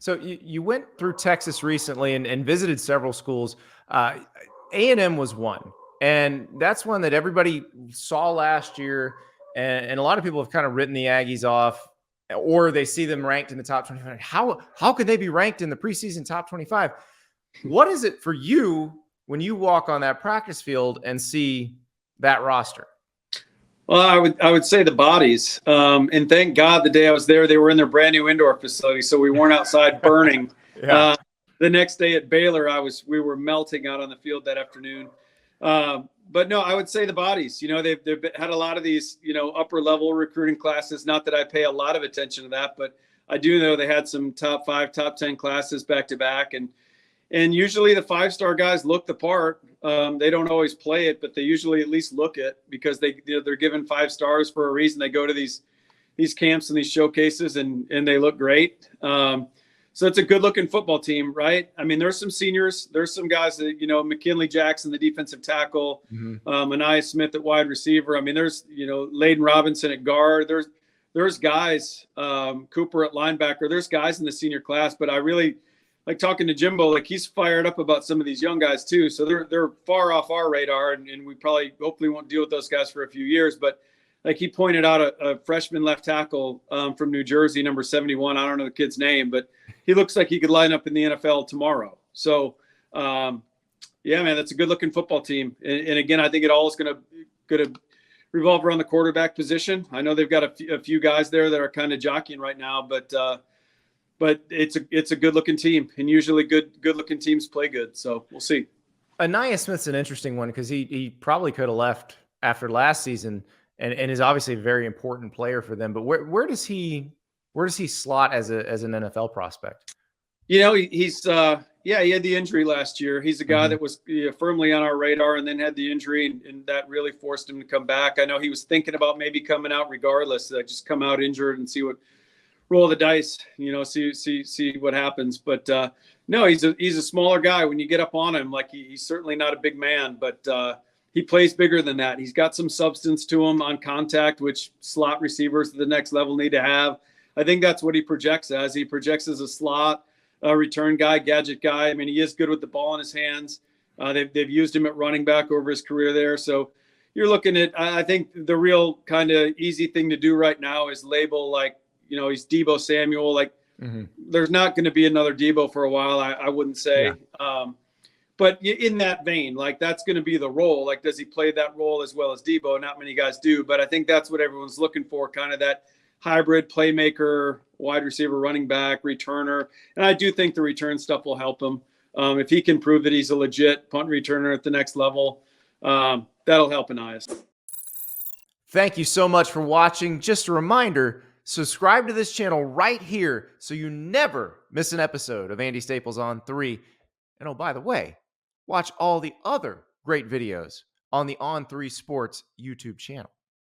So you went through Texas recently and visited several schools. A&M was one, and that's one that everybody saw last year. And a lot of people have kind of written the Aggies off, or they see them ranked in the top 25. How could they be ranked in the preseason top 25? What is it for you when you walk on that practice field and see that roster? Well, I would say the bodies, and thank God the day I was there, they were in their brand new indoor facility, so we weren't outside burning. Yeah. The next day at Baylor, we were melting out on the field that afternoon. But no, I would say the bodies. You know, they've had a lot of these, upper level recruiting classes. Not that I pay a lot of attention to that, but I do know they had some top 5, top 10 classes back to back, and usually the 5-star guys look the part. They don't always play it, but they usually at least look it because they're given 5 stars for a reason. They go to these camps and these showcases and they look great. So it's a good looking football team, right? I mean, there's some seniors, there's some guys that, McKinley Jackson, the defensive tackle, Anaya Smith at wide receiver. I mean, there's, Layden Robinson at guard. There's guys, Cooper at linebacker. There's guys in the senior class, but I really like talking to Jimbo, like he's fired up about some of these young guys too. So they're far off our radar, and we hopefully won't deal with those guys for a few years. But like he pointed out a freshman left tackle from New Jersey, number 71. I don't know the kid's name, but he looks like he could line up in the NFL tomorrow. So yeah, man, that's a good looking football team. And again, I think it all is going to revolve around the quarterback position. I know they've got a few guys there that are kind of jockeying right now, but it's a good looking team, and usually good looking teams play good. So we'll see. Anaya Smith's an interesting one because he probably could have left after last season and is obviously a very important player for them. But where does he slot as an NFL prospect? He's he had the injury last year. He's a guy that was firmly on our radar and then had the injury, and that really forced him to come back. I know he was thinking about maybe coming out regardless, just come out injured and roll the dice, see what happens. But no, he's a smaller guy. When you get up on him, like he's certainly not a big man, but he plays bigger than that. He's got some substance to him on contact, which slot receivers at the next level need to have. I think that's what he projects as. He projects as a slot return guy, gadget guy. I mean, he is good with the ball in his hands. They've used him at running back over his career there. So you're looking at, I think the real kind of easy thing to do right now is label like, he's Deebo Samuel. Like, there's not going to be another Deebo for a while, I wouldn't say. Yeah. But in that vein, like that's going to be the role. Like, does he play that role as well as Deebo? Not many guys do, but I think that's what everyone's looking for, kind of that hybrid playmaker, wide receiver, running back, returner. And I do think the return stuff will help him. If he can prove that he's a legit punt returner at the next level, that'll help Anais. Thank you so much for watching. Just a reminder, subscribe to this channel right here so you never miss an episode of Andy Staples On 3. And oh, by the way, watch all the other great videos on the On3 Sports YouTube channel.